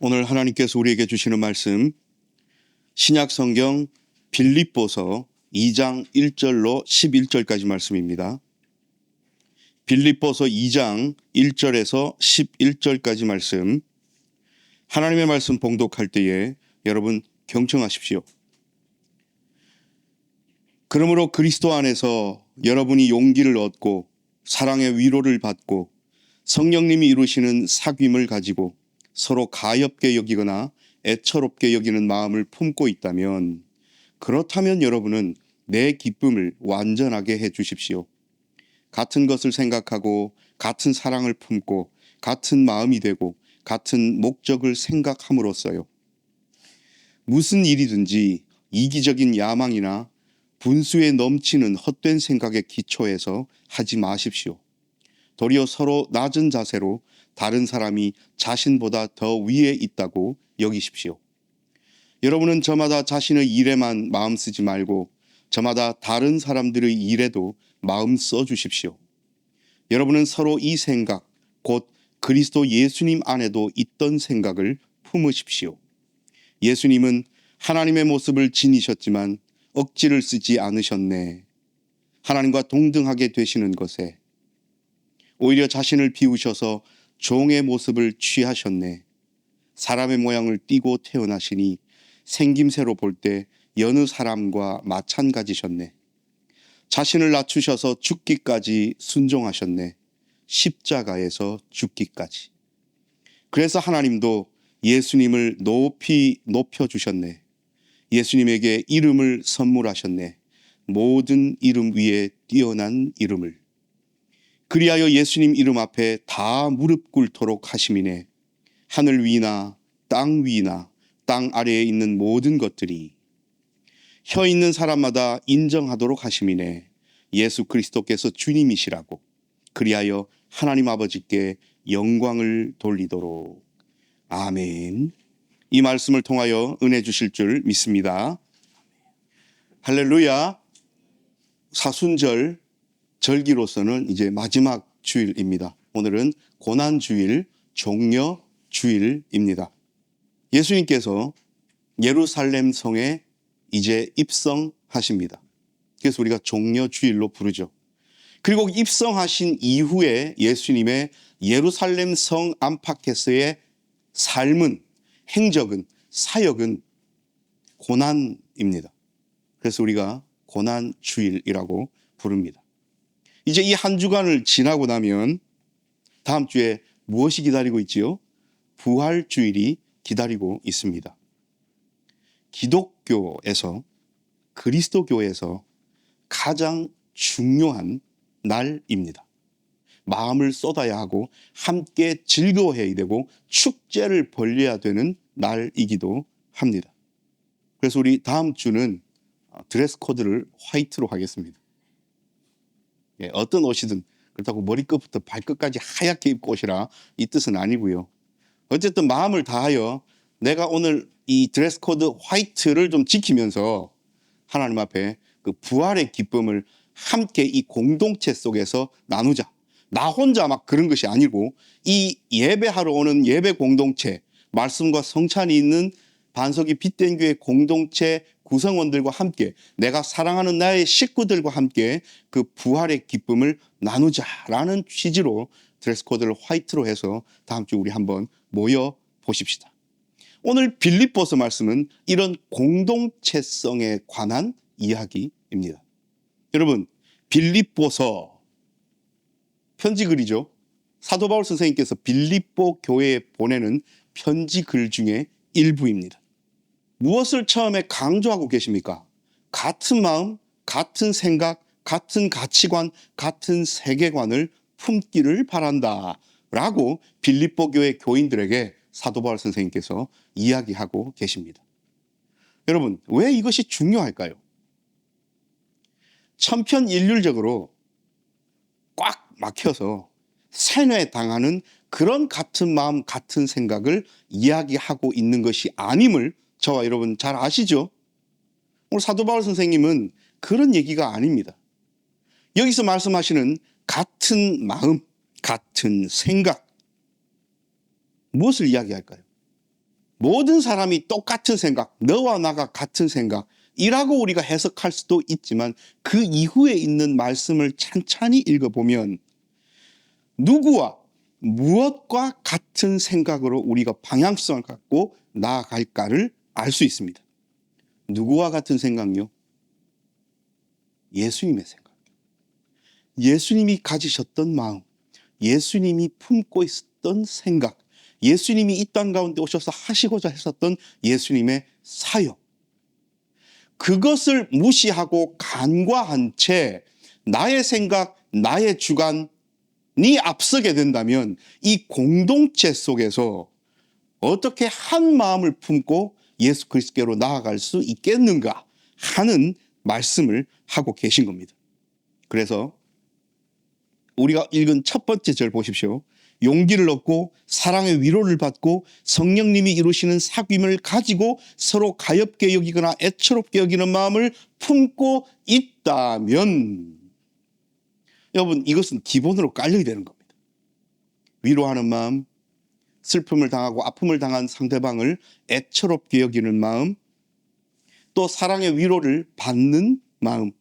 오늘 하나님께서 우리에게 주시는 말씀, 신약 성경 빌립보서 2장 1절로 11절까지 말씀입니다. 빌립보서 2장 1절에서 11절까지 말씀, 하나님의 말씀 봉독할 때에 여러분 경청하십시오. 그러므로 그리스도 안에서 여러분이 용기를 얻고 사랑의 위로를 받고 성령님이 이루시는 사귐을 가지고 서로 가엾게 여기거나 애처롭게 여기는 마음을 품고 있다면, 그렇다면 여러분은 내 기쁨을 완전하게 해 주십시오. 같은 것을 생각하고 같은 사랑을 품고 같은 마음이 되고 같은 목적을 생각함으로써요. 무슨 일이든지 이기적인 야망이나 분수에 넘치는 헛된 생각에 기초해서 하지 마십시오. 도리어 서로 낮은 자세로 다른 사람이 자신보다 더 위에 있다고 여기십시오. 여러분은 저마다 자신의 일에만 마음 쓰지 말고 저마다 다른 사람들의 일에도 마음 써주십시오. 여러분은 서로 이 생각, 곧 그리스도 예수님 안에도 있던 생각을 품으십시오. 예수님은 하나님의 모습을 지니셨지만 억지를 쓰지 않으셨네. 하나님과 동등하게 되시는 것에 오히려 자신을 비우셔서 종의 모습을 취하셨네. 사람의 모양을 띠고 태어나시니 생김새로 볼 때 여느 사람과 마찬가지셨네. 자신을 낮추셔서 죽기까지 순종하셨네. 십자가에서 죽기까지. 그래서 하나님도 예수님을 높이 높여주셨네. 예수님에게 이름을 선물하셨네. 모든 이름 위에 뛰어난 이름을. 그리하여 예수님 이름 앞에 다 무릎 꿇도록 하심이네. 하늘 위나 땅 위나 땅 아래에 있는 모든 것들이 혀 있는 사람마다 인정하도록 하심이네. 예수 그리스도께서 주님이시라고. 그리하여 하나님 아버지께 영광을 돌리도록. 아멘. 이 말씀을 통하여 은혜 주실 줄 믿습니다. 할렐루야. 사순절 절기로서는 이제 마지막 주일입니다. 오늘은 고난주일, 종려주일입니다. 예수님께서 예루살렘 성에 이제 입성하십니다. 그래서 우리가 종려주일로 부르죠. 그리고 입성하신 이후에 예수님의 예루살렘 성 안팎에서의 삶은, 행적은, 사역은 고난입니다. 그래서 우리가 고난주일이라고 부릅니다. 이제 이 한 주간을 지나고 나면 다음 주에 무엇이 기다리고 있지요? 부활주일이 기다리고 있습니다. 기독교에서, 그리스도교에서 가장 중요한 날입니다. 마음을 쏟아야 하고 함께 즐거워해야 되고 축제를 벌려야 되는 날이기도 합니다. 그래서 우리 다음 주는 드레스 코드를 화이트로 하겠습니다. 어떤 옷이든 그렇다고 머리끝부터 발끝까지 하얗게 입고 오시라 이 뜻은 아니고요. 어쨌든 마음을 다하여 내가 오늘 이 드레스 코드 화이트를 좀 지키면서 하나님 앞에 그 부활의 기쁨을 함께 이 공동체 속에서 나누자. 나 혼자 막 그런 것이 아니고 이 예배하러 오는 예배 공동체, 말씀과 성찬이 있는 반석이 빛된 교회 공동체 구성원들과 함께, 내가 사랑하는 나의 식구들과 함께 그 부활의 기쁨을 나누자라는 취지로 드레스 코드를 화이트로 해서 다음 주 우리 한번 모여 보십시다. 오늘 빌립보서 말씀은 이런 공동체성에 관한 이야기입니다. 여러분, 빌립보서 편지 글이죠. 사도 바울 선생님께서 빌립보 교회에 보내는 편지 글 중에 일부입니다. 무엇을 처음에 강조하고 계십니까? 같은 마음, 같은 생각, 같은 가치관, 같은 세계관을 품기를 바란다 라고 빌립보 교회 교인들에게 사도 바울 선생님께서 이야기하고 계십니다. 여러분, 왜 이것이 중요할까요? 천편일률적으로 꽉 막혀서 세뇌당하는 그런 같은 마음, 같은 생각을 이야기하고 있는 것이 아님을 저와 여러분 잘 아시죠? 오늘 사도 바울 선생님은 그런 얘기가 아닙니다. 여기서 말씀하시는 같은 마음, 같은 생각, 무엇을 이야기할까요? 모든 사람이 똑같은 생각, 너와 나가 같은 생각이라고 우리가 해석할 수도 있지만 그 이후에 있는 말씀을 찬찬히 읽어보면 누구와 무엇과 같은 생각으로 우리가 방향성을 갖고 나아갈까를 알 수 있습니다. 누구와 같은 생각요? 예수님의 생각. 예수님이 가지셨던 마음, 예수님이 품고 있었던 생각, 예수님이 이 땅 가운데 오셔서 하시고자 했었던 예수님의 사역. 그것을 무시하고 간과한 채 나의 생각, 나의 주관이 앞서게 된다면 이 공동체 속에서 어떻게 한 마음을 품고 예수 그리스도께로 나아갈 수 있겠는가 하는 말씀을 하고 계신 겁니다. 그래서 우리가 읽은 첫 번째 절 보십시오. 용기를 얻고 사랑의 위로를 받고 성령님이 이루시는 사귐을 가지고 서로 가엾게 여기거나 애처롭게 여기는 마음을 품고 있다면, 여러분, 이것은 기본으로 깔려야 되는 겁니다. 위로하는 마음, 슬픔을 당하고 아픔을 당한 상대방을 애처롭게 여기는 마음, 또 사랑의 위로를 받는 마음,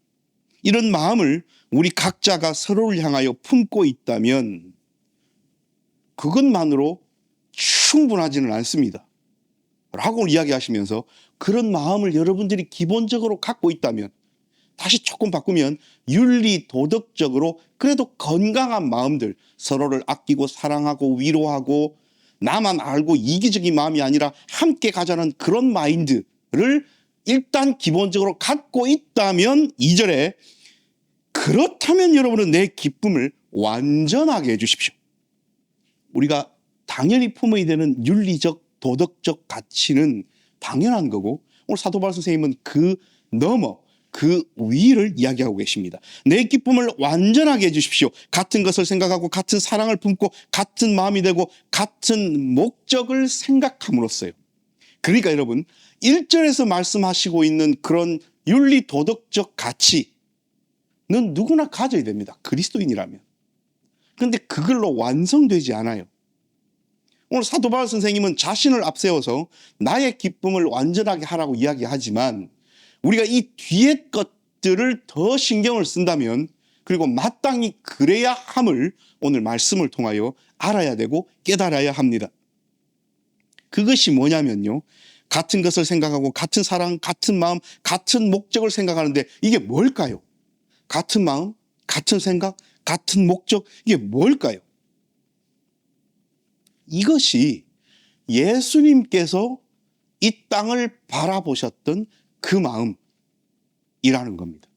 이런 마음을 우리 각자가 서로를 향하여 품고 있다면 그것만으로 충분하지는 않습니다. 라고 이야기하시면서 그런 마음을 여러분들이 기본적으로 갖고 있다면, 다시 조금 바꾸면 윤리 도덕적으로 그래도 건강한 마음들, 서로를 아끼고 사랑하고 위로하고 나만 알고 이기적인 마음이 아니라 함께 가자는 그런 마인드를 일단 기본적으로 갖고 있다면 2절에 그렇다면 여러분은 내 기쁨을 완전하게 해주십시오. 우리가 당연히 품어야 되는 윤리적 도덕적 가치는 당연한 거고, 오늘 사도 바울 선생님은 그 넘어 그 위를 이야기하고 계십니다. 내 기쁨을 완전하게 해주십시오. 같은 것을 생각하고 같은 사랑을 품고 같은 마음이 되고 같은 목적을 생각함으로써요. 그러니까 여러분, 1절에서 말씀하시고 있는 그런 윤리 도덕적 가치는 누구나 가져야 됩니다. 그리스도인이라면. 그런데 그걸로 완성되지 않아요. 오늘 사도 바울 선생님은 자신을 앞세워서 나의 기쁨을 완전하게 하라고 이야기하지만, 우리가 이 뒤에 것들을 더 신경을 쓴다면, 그리고 마땅히 그래야 함을 오늘 말씀을 통하여 알아야 되고 깨달아야 합니다. 그것이 뭐냐면요, 같은 것을 생각하고 같은 사랑, 같은 마음, 같은 목적을 생각하는데 이게 뭘까요? 같은 마음, 같은 생각, 같은 목적, 이게 뭘까요? 이것이 예수님께서 이 땅을 바라보셨던 그 마음이라는 겁니다.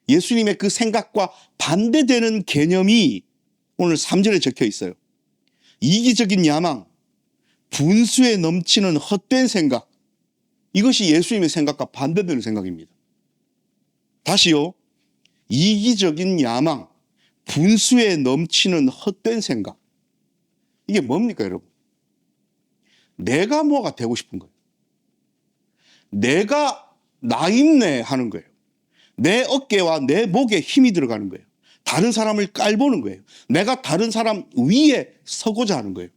예수님의 그 생각과 반대되는 개념이 오늘 3절에 적혀 있어요. 이기적인 야망, 분수에 넘치는 헛된 생각, 이것이 예수님의 생각과 반대되는 생각입니다. 다시요, 이기적인 야망, 분수에 넘치는 헛된 생각, 이게 뭡니까 여러분? 내가 뭐가 되고 싶은 거예요. 내가 나임내 하는 거예요. 내 어깨와 내 목에 힘이 들어가는 거예요. 다른 사람을 깔보는 거예요. 내가 다른 사람 위에 서고자 하는 거예요.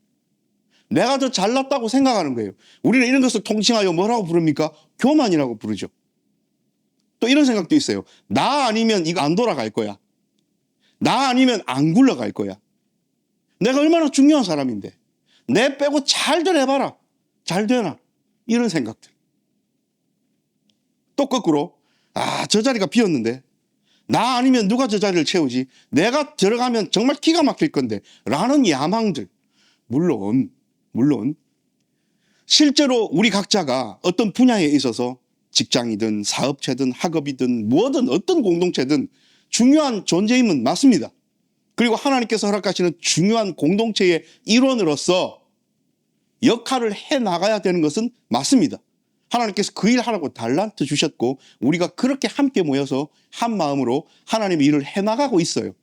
내가 더 잘났다고 생각하는 거예요. 우리는 이런 것을 통칭하여 뭐라고 부릅니까? 교만이라고 부르죠. 또 이런 생각도 있어요. 나 아니면 이거 안 돌아갈 거야. 나 아니면 안 굴러갈 거야. 내가 얼마나 중요한 사람인데 내 빼고 잘들 해봐라. 잘 되나? 이런 생각들. 또 거꾸로 저 자리가 비었는데 나 아니면 누가 저 자리를 채우지? 내가 들어가면 정말 기가 막힐 건데 라는 야망들. 물론 실제로 우리 각자가 어떤 분야에 있어서 직장이든 사업체든 학업이든 뭐든 어떤 공동체든 중요한 존재임은 맞습니다. 그리고 하나님께서 허락하시는 중요한 공동체의 일원으로서 역할을 해나가야 되는 것은 맞습니다. 하나님께서 그 일 하라고 달란트 주셨고 우리가 그렇게 함께 모여서 한 마음으로 하나님의 일을 해나가고 있어요.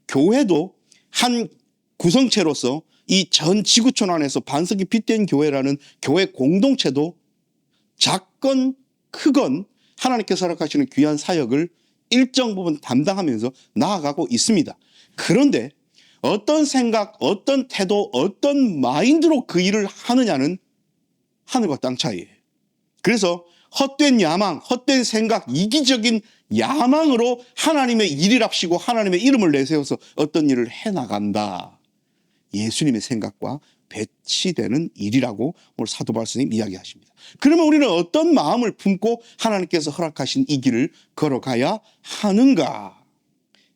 교회도 한 구성체로서 이 전 지구촌 안에서 반석이 빗된 교회라는 교회 공동체도 작건 크건 하나님께서 허락하시는 귀한 사역을 일정 부분 담당하면서 나아가고 있습니다. 그런데 어떤 생각, 어떤 태도, 어떤 마인드로 그 일을 하느냐는 하늘과 땅 차이예요. 그래서 헛된 야망, 헛된 생각, 이기적인 야망으로 하나님의 일이랍시고 하나님의 이름을 내세워서 어떤 일을 해나간다. 예수님의 생각과 배치되는 일이라고 오늘 사도 바울 선생님 이야기하십니다. 그러면 우리는 어떤 마음을 품고 하나님께서 허락하신 이 길을 걸어가야 하는가?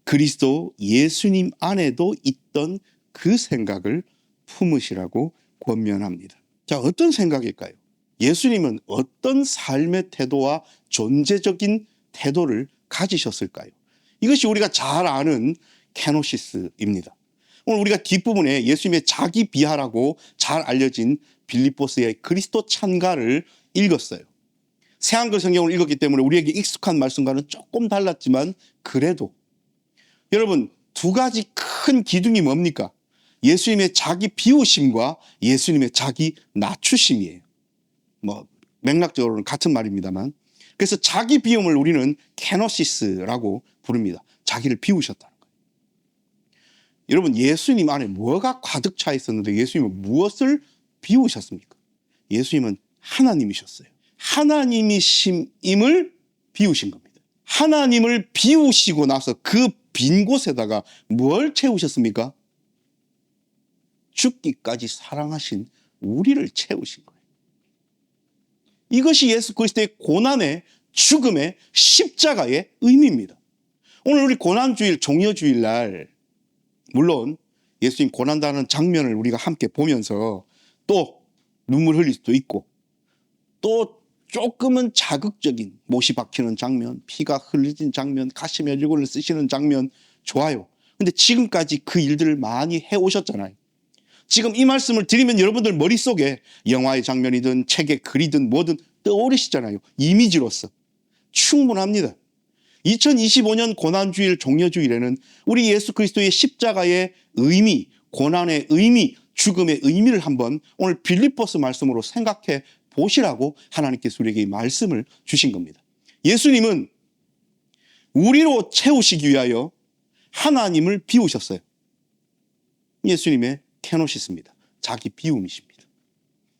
그리스도 예수님 안에도 있던 그 생각을 품으시라고 권면합니다. 자, 어떤 생각일까요? 예수님은 어떤 삶의 태도와 존재적인 태도를 가지셨을까요? 이것이 우리가 잘 아는 케노시스입니다. 오늘 우리가 뒷부분에 예수님의 자기 비하라고 잘 알려진 빌립보스의 그리스도 찬가를 읽었어요. 새한글 성경을 읽었기 때문에 우리에게 익숙한 말씀과는 조금 달랐지만 그래도 여러분, 두 가지 큰 기둥이 뭡니까? 예수님의 자기 비우심과 예수님의 자기 낮추심이에요. 맥락적으로는 같은 말입니다만, 그래서 자기 비움을 우리는 케노시스라고 부릅니다. 자기를 비우셨다는 거예요. 여러분, 예수님 안에 뭐가 가득 차 있었는데 예수님은 무엇을 비우셨습니까? 예수님은 하나님이셨어요. 하나님이심을 비우신 겁니다. 하나님을 비우시고 나서 그 빈 곳에다가 뭘 채우셨습니까? 죽기까지 사랑하신 우리를 채우신 거예요. 이것이 예수 그리스도의 고난의, 죽음의, 십자가의 의미입니다. 오늘 우리 고난주일, 종려주일 날 물론 예수님 고난당하는 장면을 우리가 함께 보면서 또 눈물 흘릴 수도 있고 또 조금은 자극적인 못이 박히는 장면, 피가 흘리진 장면, 가시 메주고를 쓰시는 장면 좋아요. 근데 지금까지 그 일들을 많이 해오셨잖아요. 지금 이 말씀을 드리면 여러분들 머릿속에 영화의 장면이든 책의 글이든 뭐든 떠오르시잖아요. 이미지로서. 충분합니다. 2025년 고난주일, 종려주일에는 우리 예수 그리스도의 십자가의 의미, 고난의 의미, 죽음의 의미를 한번 오늘 빌립보스 말씀으로 생각해 보시라고 하나님께서 우리에게 이 말씀을 주신 겁니다. 예수님은 우리로 채우시기 위하여 하나님을 비우셨어요. 예수님의 케노시스입니다. 자기 비움이십니다.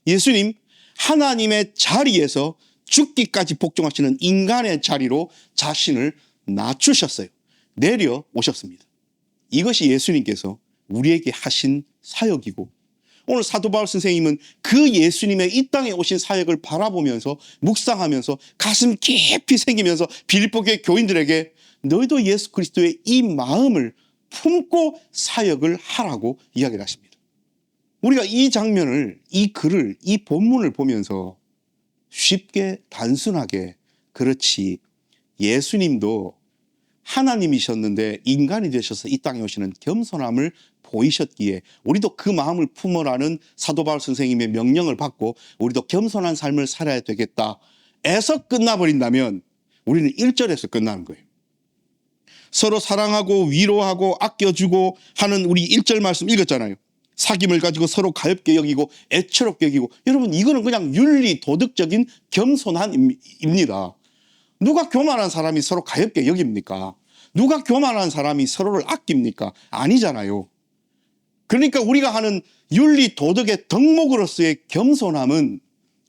예수님 하나님의 자리에서 죽기까지 복종하시는 인간의 자리로 자신을 낮추셨어요. 내려오셨습니다. 이것이 예수님께서 우리에게 하신 사역이고 오늘 사도 바울 선생님은 그 예수님의 이 땅에 오신 사역을 바라보면서 묵상하면서 가슴 깊이 새기면서 빌립보 교회 교인들에게 너희도 예수 그리스도의 이 마음을 품고 사역을 하라고 이야기를 하십니다. 우리가 이 장면을, 이 글을, 이 본문을 보면서 쉽게 단순하게 그렇지 예수님도 하나님이셨는데 인간이 되셔서 이 땅에 오시는 겸손함을 보이셨기에 우리도 그 마음을 품으라는 사도 바울 선생님의 명령을 받고 우리도 겸손한 삶을 살아야 되겠다 에서 끝나버린다면 우리는 1절에서 끝나는 거예요. 서로 사랑하고 위로하고 아껴주고 하는 우리 1절 말씀 읽었잖아요. 사귐을 가지고 서로 가볍게 여기고 애처롭게 여기고 여러분 이거는 그냥 윤리 도덕적인 겸손함입니다. 누가 교만한 사람이 서로 가볍게 여깁니까? 누가 교만한 사람이 서로를 아낍니까? 아니잖아요. 그러니까 우리가 하는 윤리 도덕의 덕목으로서의 겸손함은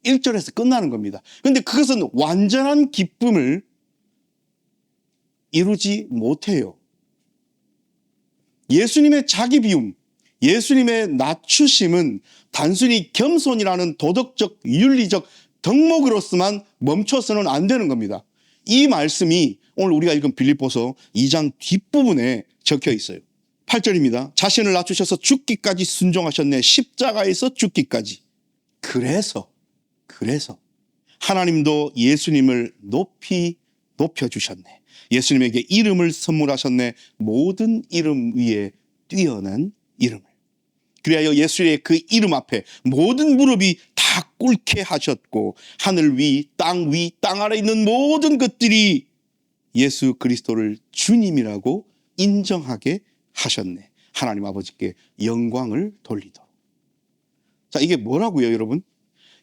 1절에서 끝나는 겁니다. 그런데 그것은 완전한 기쁨을 이루지 못해요. 예수님의 자기 비움, 예수님의 낮추심은 단순히 겸손이라는 도덕적, 윤리적 덕목으로서만 멈춰서는 안 되는 겁니다. 이 말씀이 오늘 우리가 읽은 빌립보서 2장 뒷부분에 적혀 있어요. 8절입니다. 자신을 낮추셔서 죽기까지 순종하셨네. 십자가에서 죽기까지. 그래서 하나님도 예수님을 높이 높여주셨네. 예수님에게 이름을 선물하셨네. 모든 이름 위에 뛰어난 이름을. 그리하여 예수의 그 이름 앞에 모든 무릎이 다 꿇게 하셨고 하늘 위, 땅 위, 땅 아래 있는 모든 것들이 예수 그리스도를 주님이라고 인정하게 하셨네. 하나님 아버지께 영광을 돌리도록. 자, 이게 뭐라고요, 여러분?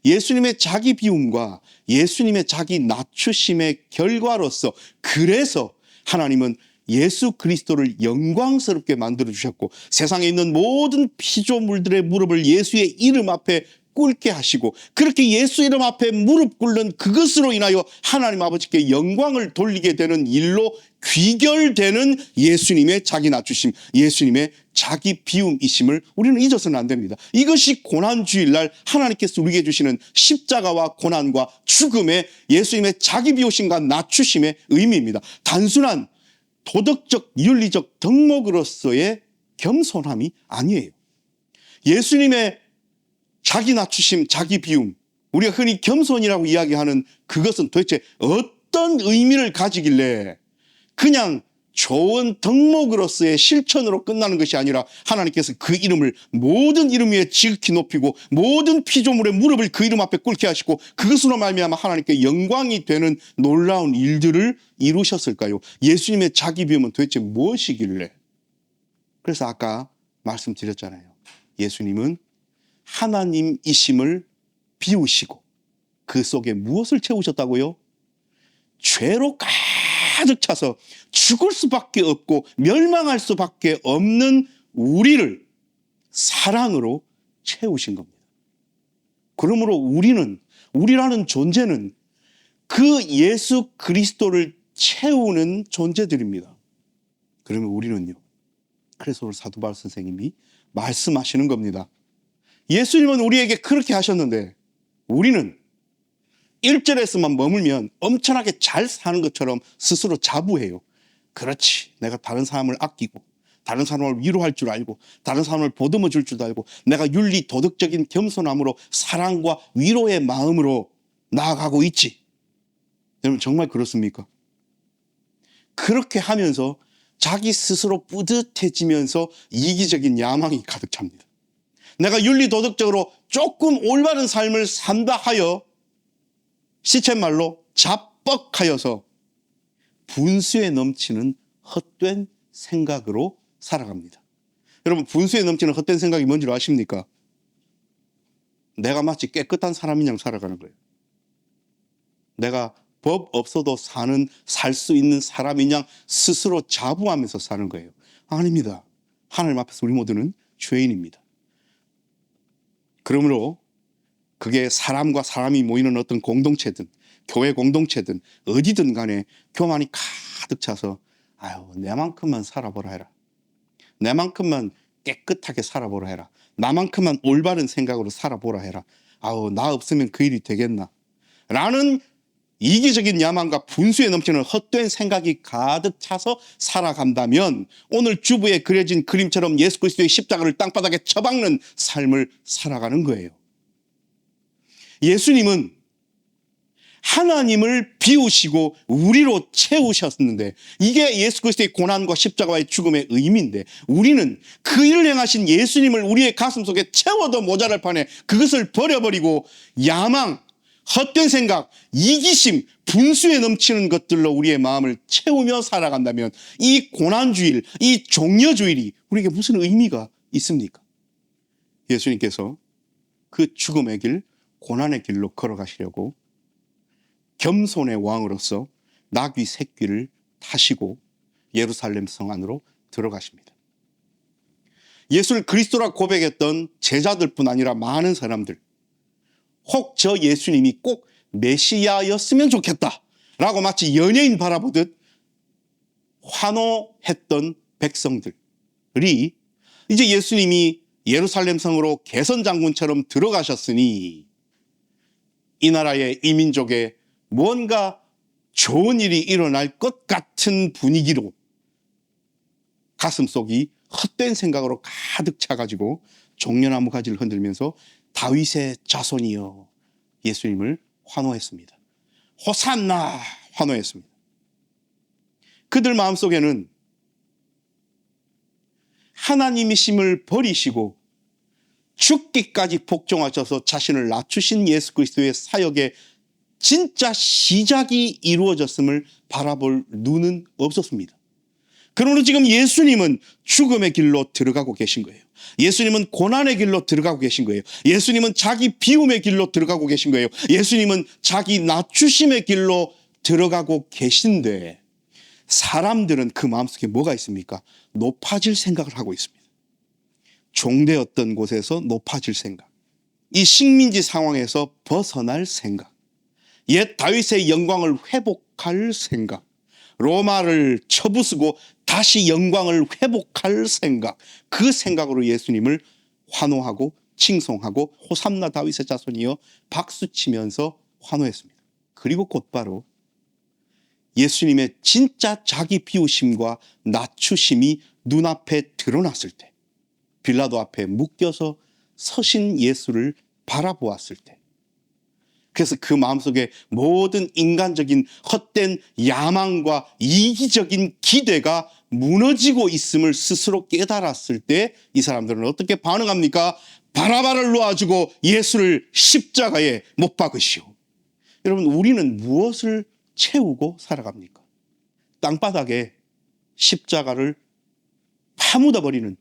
예수님의 자기 비움과 예수님의 자기 낮추심의 결과로서 그래서 하나님은 예수 그리스도를 영광스럽게 만들어 주셨고 세상에 있는 모든 피조물들의 무릎을 예수의 이름 앞에 꿇게 하시고 그렇게 예수 이름 앞에 무릎 꿇는 그것으로 인하여 하나님 아버지께 영광을 돌리게 되는 일로 귀결되는 예수님의 자기 낮추심, 예수님의 자기 비움이심을 우리는 잊어서는 안 됩니다. 이것이 고난주일날 하나님께서 우리에게 주시는 십자가와 고난과 죽음의 예수님의 자기 비우심과 낮추심의 의미입니다. 단순한 도덕적, 윤리적 덕목으로서의 겸손함이 아니에요. 예수님의 자기 낮추심, 자기 비움, 우리가 흔히 겸손이라고 이야기하는 그것은 도대체 어떤 의미를 가지길래 그냥 좋은 덕목으로서의 실천으로 끝나는 것이 아니라 하나님께서 그 이름을 모든 이름 위에 지극히 높이고 모든 피조물의 무릎을 그 이름 앞에 꿇게 하시고 그것으로 말미암아 하나님께 영광이 되는 놀라운 일들을 이루셨을까요? 예수님의 자기 비움은 도대체 무엇이길래? 그래서 아까 말씀드렸잖아요. 예수님은 하나님이심을 비우시고 그 속에 무엇을 채우셨다고요? 죄로 가득 차서 죽을 수밖에 없고 멸망할 수밖에 없는 우리를 사랑으로 채우신 겁니다. 그러므로 우리라는 존재는 그 예수 그리스도를 채우는 존재들입니다. 그러면 우리는요. 그래서 오늘 사도 바울 선생님이 말씀하시는 겁니다. 예수님은 우리에게 그렇게 하셨는데 우리는 1절에서만 머물면 엄청나게 잘 사는 것처럼 스스로 자부해요. 그렇지, 내가 다른 사람을 아끼고 다른 사람을 위로할 줄 알고 다른 사람을 보듬어 줄 줄도 알고 내가 윤리 도덕적인 겸손함으로 사랑과 위로의 마음으로 나아가고 있지. 여러분 정말 그렇습니까? 그렇게 하면서 자기 스스로 뿌듯해지면서 이기적인 야망이 가득 찹니다. 내가 윤리 도덕적으로 조금 올바른 삶을 산다 하여 시쳇말로 자뻑하여서 분수에 넘치는 헛된 생각으로 살아갑니다. 여러분 분수에 넘치는 헛된 생각이 뭔지 아십니까? 내가 마치 깨끗한 사람인 양 살아가는 거예요. 내가 법 없어도 살 수 있는 사람인 양 스스로 자부하면서 사는 거예요. 아닙니다. 하나님 앞에서 우리 모두는 죄인입니다. 그러므로 그게 사람과 사람이 모이는 어떤 공동체든 교회 공동체든 어디든 간에 교만이 가득 차서 아유 내만큼만 살아보라 해라. 내만큼만 깨끗하게 살아보라 해라. 나만큼만 올바른 생각으로 살아보라 해라. 아우 나 없으면 그 일이 되겠나. 라는 이기적인 야망과 분수에 넘치는 헛된 생각이 가득 차서 살아간다면 오늘 주부에 그려진 그림처럼 예수 그리스도의 십자가를 땅바닥에 처박는 삶을 살아가는 거예요. 예수님은 하나님을 비우시고 우리로 채우셨는데 이게 예수 그리스도의 고난과 십자가의 죽음의 의미인데 우리는 그 일을 행하신 예수님을 우리의 가슴속에 채워도 모자랄 판에 그것을 버려버리고 야망, 헛된 생각, 이기심, 분수에 넘치는 것들로 우리의 마음을 채우며 살아간다면 이 고난주일, 이 종려주일이 우리에게 무슨 의미가 있습니까? 예수님께서 그 죽음의 길, 고난의 길로 걸어가시려고 겸손의 왕으로서 나귀 새끼를 타시고 예루살렘 성 안으로 들어가십니다. 예수를 그리스도라 고백했던 제자들뿐 아니라 많은 사람들, 혹 저 예수님이 꼭 메시아였으면 좋겠다 라고 마치 연예인 바라보듯 환호했던 백성들이 이제 예수님이 예루살렘 성으로 개선장군처럼 들어가셨으니 이 나라의 이 민족에 뭔가 좋은 일이 일어날 것 같은 분위기로 가슴속이 헛된 생각으로 가득 차가지고 종려나무 가지를 흔들면서 다윗의 자손이여 예수님을 환호했습니다. 호산나 환호했습니다. 그들 마음속에는 하나님이심을 버리시고 죽기까지 복종하셔서 자신을 낮추신 예수 그리스도의 사역의 진짜 시작이 이루어졌음을 바라볼 눈은 없었습니다. 그러므로 지금 예수님은 죽음의 길로 들어가고 계신 거예요. 예수님은 고난의 길로 들어가고 계신 거예요. 예수님은 자기 비움의 길로 들어가고 계신 거예요. 예수님은 자기 낮추심의 길로 들어가고 계신데 사람들은 그 마음속에 뭐가 있습니까? 높아질 생각을 하고 있습니다. 종되었던 곳에서 높아질 생각. 이 식민지 상황에서 벗어날 생각, 옛 다윗의 영광을 회복할 생각, 로마를 쳐부수고 다시 영광을 회복할 생각, 그 생각으로 예수님을 환호하고 칭송하고 호산나 다윗의 자손이여 박수치면서 환호했습니다. 그리고 곧바로 예수님의 진짜 자기 비우심과 낮추심이 눈앞에 드러났을 때, 빌라도 앞에 묶여서 서신 예수를 바라보았을 때, 그래서 그 마음속에 모든 인간적인 헛된 야망과 이기적인 기대가 무너지고 있음을 스스로 깨달았을 때 이 사람들은 어떻게 반응합니까? 바라바를 놓아주고 예수를 십자가에 못 박으시오. 여러분, 우리는 무엇을 채우고 살아갑니까? 땅바닥에 십자가를 파묻어버리는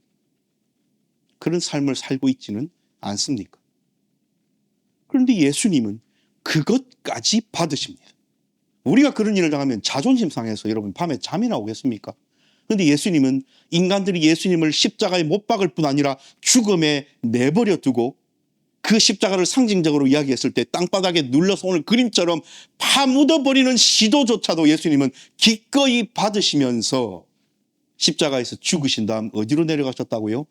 그런 삶을 살고 있지는 않습니까? 그런데 예수님은 그것까지 받으십니다. 우리가 그런 일을 당하면 자존심 상해서 여러분 밤에 잠이나 오겠습니까? 그런데 예수님은 인간들이 예수님을 십자가에 못 박을 뿐 아니라 죽음에 내버려 두고 그 십자가를 상징적으로 이야기했을 때 땅바닥에 눌러서 오늘 그림처럼 파묻어버리는 시도조차도 예수님은 기꺼이 받으시면서 십자가에서 죽으신 다음 어디로 내려가셨다고요?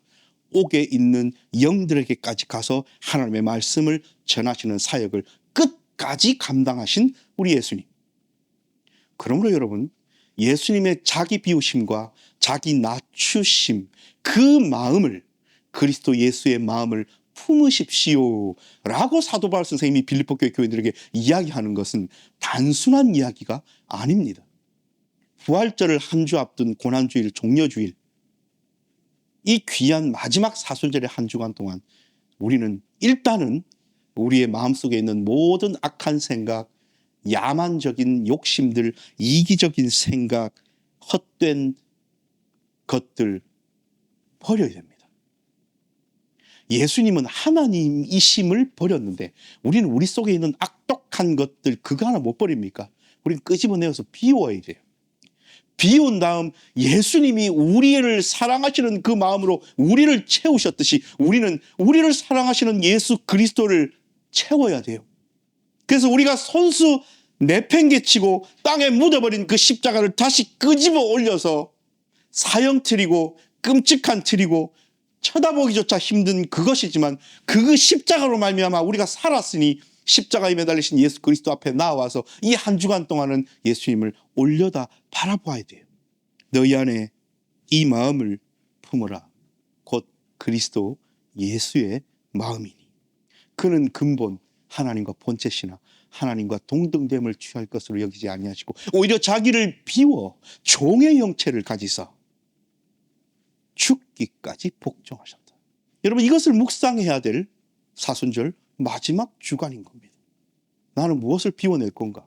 옥에 있는 영들에게까지 가서 하나님의 말씀을 전하시는 사역을 끝까지 감당하신 우리 예수님. 그러므로 여러분, 예수님의 자기 비우심과 자기 낮추심, 그 마음을, 그리스도 예수의 마음을 품으십시오 라고 사도 바울 선생님이 빌립보 교회 교인들에게 이야기하는 것은 단순한 이야기가 아닙니다. 부활절을 한 주 앞둔 고난주일, 종려주일, 이 귀한 마지막 사순절의 한 주간 동안 우리는 일단은 우리의 마음속에 있는 모든 악한 생각, 야만적인 욕심들, 이기적인 생각, 헛된 것들 버려야 됩니다. 예수님은 하나님이심을 버렸는데 우리는 우리 속에 있는 악독한 것들 그거 하나 못 버립니까? 우리는 끄집어내어서 비워야 돼요. 비운 다음 예수님이 우리를 사랑하시는 그 마음으로 우리를 채우셨듯이 우리는 우리를 사랑하시는 예수 그리스도를 채워야 돼요. 그래서 우리가 손수 내팽개치고 땅에 묻어버린 그 십자가를 다시 끄집어 올려서 사형틀이고 끔찍한 틀이고 쳐다보기조차 힘든 그것이지만 그 십자가로 말미암아 우리가 살았으니 십자가에 매달리신 예수 그리스도 앞에 나와서 이 한 주간 동안은 예수님을 올려다 바라봐야 돼요. 너희 안에 이 마음을 품어라. 곧 그리스도 예수의 마음이니. 그는 근본 하나님과 본체시나 하나님과 동등됨을 취할 것으로 여기지 아니하시고 오히려 자기를 비워 종의 형체를 가지사 죽기까지 복종하셨다. 여러분, 이것을 묵상해야 될 사순절 마지막 주간인 겁니다. 나는 무엇을 비워낼 건가?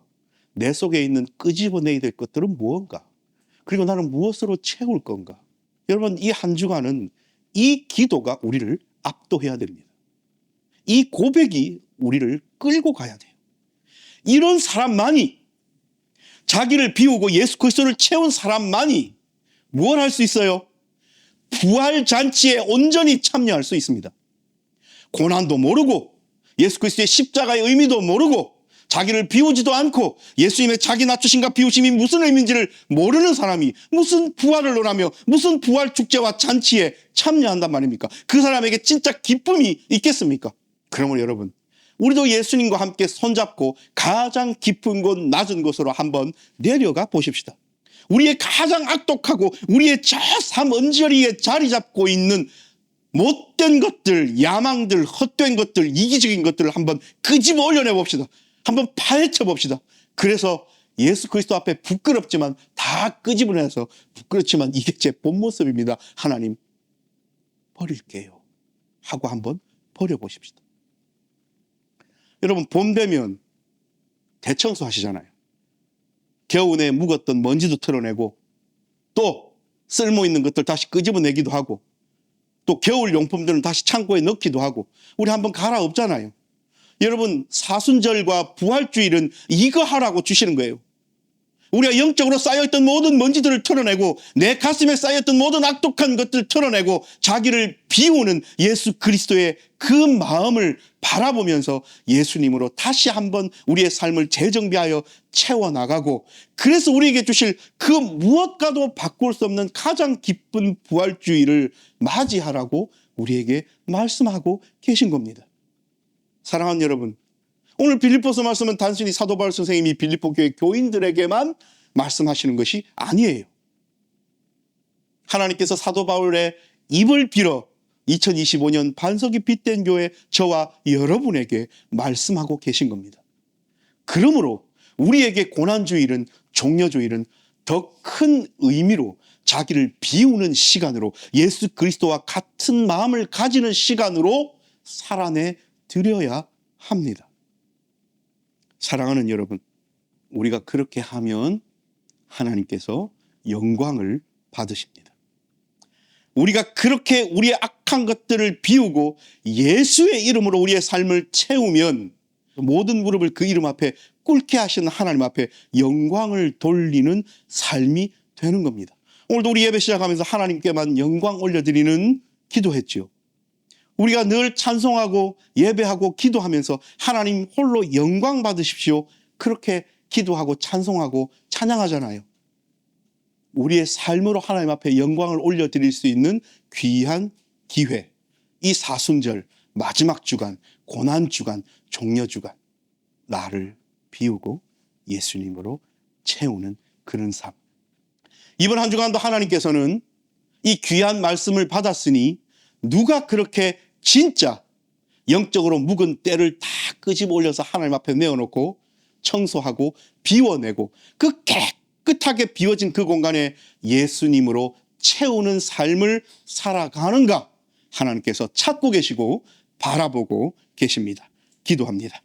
내 속에 있는 끄집어내야 될 것들은 무언가? 그리고 나는 무엇으로 채울 건가? 여러분, 이 한 주간은 이 기도가 우리를 압도해야 됩니다. 이 고백이 우리를 끌고 가야 돼요. 이런 사람만이, 자기를 비우고 예수 그리스도를 채운 사람만이 무엇을 할 수 있어요? 부활잔치에 온전히 참여할 수 있습니다. 고난도 모르고 예수 그리스도의 십자가의 의미도 모르고 자기를 비우지도 않고 예수님의 자기 낮추심과 비우심이 무슨 의미인지를 모르는 사람이 무슨 부활을 논하며 무슨 부활 축제와 잔치에 참여한단 말입니까? 그 사람에게 진짜 기쁨이 있겠습니까? 그러므로 여러분, 우리도 예수님과 함께 손잡고 가장 깊은 곳, 낮은 곳으로 한번 내려가 보십시다. 우리의 가장 악독하고 우리의 저 삶 언저리에 자리 잡고 있는 못된 것들, 야망들, 헛된 것들, 이기적인 것들을 한번 끄집어 올려내 봅시다. 한번 파헤쳐 봅시다. 그래서 예수 그리스도 앞에 부끄럽지만 다 끄집어내서 부끄럽지만 이게 제 본 모습입니다. 하나님 버릴게요 하고 한번 버려보십시다. 여러분, 봄 되면 대청소 하시잖아요. 겨우내 묵었던 먼지도 털어내고 또 쓸모있는 것들 다시 끄집어내기도 하고 또 겨울 용품들은 다시 창고에 넣기도 하고 우리 한번 갈아엎잖아요. 여러분, 사순절과 부활주일은 이거 하라고 주시는 거예요. 우리가 영적으로 쌓여있던 모든 먼지들을 털어내고 내 가슴에 쌓였던 모든 악독한 것들을 털어내고 자기를 비우는 예수 그리스도의 그 마음을 바라보면서 예수님으로 다시 한번 우리의 삶을 재정비하여 채워나가고, 그래서 우리에게 주실 그 무엇과도 바꿀 수 없는 가장 기쁜 부활주의를 맞이하라고 우리에게 말씀하고 계신 겁니다. 사랑하는 여러분, 오늘 빌립보서 말씀은 단순히 사도 바울 선생님이 빌립보 교회 교인들에게만 말씀하시는 것이 아니에요. 하나님께서 사도 바울의 입을 빌어 2025년 반석이 빛된 교회 저와 여러분에게 말씀하고 계신 겁니다. 그러므로 우리에게 고난주일은, 종려주일은 더 큰 의미로 자기를 비우는 시간으로, 예수 그리스도와 같은 마음을 가지는 시간으로 살아내 드려야 합니다. 사랑하는 여러분, 우리가 그렇게 하면 하나님께서 영광을 받으십니다. 우리가 그렇게 우리의 악한 것들을 비우고 예수의 이름으로 우리의 삶을 채우면 모든 무릎을 그 이름 앞에 꿇게 하시는 하나님 앞에 영광을 돌리는 삶이 되는 겁니다. 오늘도 우리 예배 시작하면서 하나님께만 영광 올려드리는 기도했죠. 우리가 늘 찬송하고 예배하고 기도하면서 하나님 홀로 영광 받으십시오, 그렇게 기도하고 찬송하고 찬양하잖아요. 우리의 삶으로 하나님 앞에 영광을 올려드릴 수 있는 귀한 기회, 이 사순절, 마지막 주간, 고난주간, 종려주간, 나를 비우고 예수님으로 채우는 그런 삶. 이번 한 주간도 하나님께서는 이 귀한 말씀을 받았으니 누가 그렇게 진짜 영적으로 묵은 때를 다 끄집어 올려서 하나님 앞에 내어놓고 청소하고 비워내고 그 깨끗하게 비워진 그 공간에 예수님으로 채우는 삶을 살아가는가, 하나님께서 찾고 계시고 바라보고 계십니다. 기도합니다.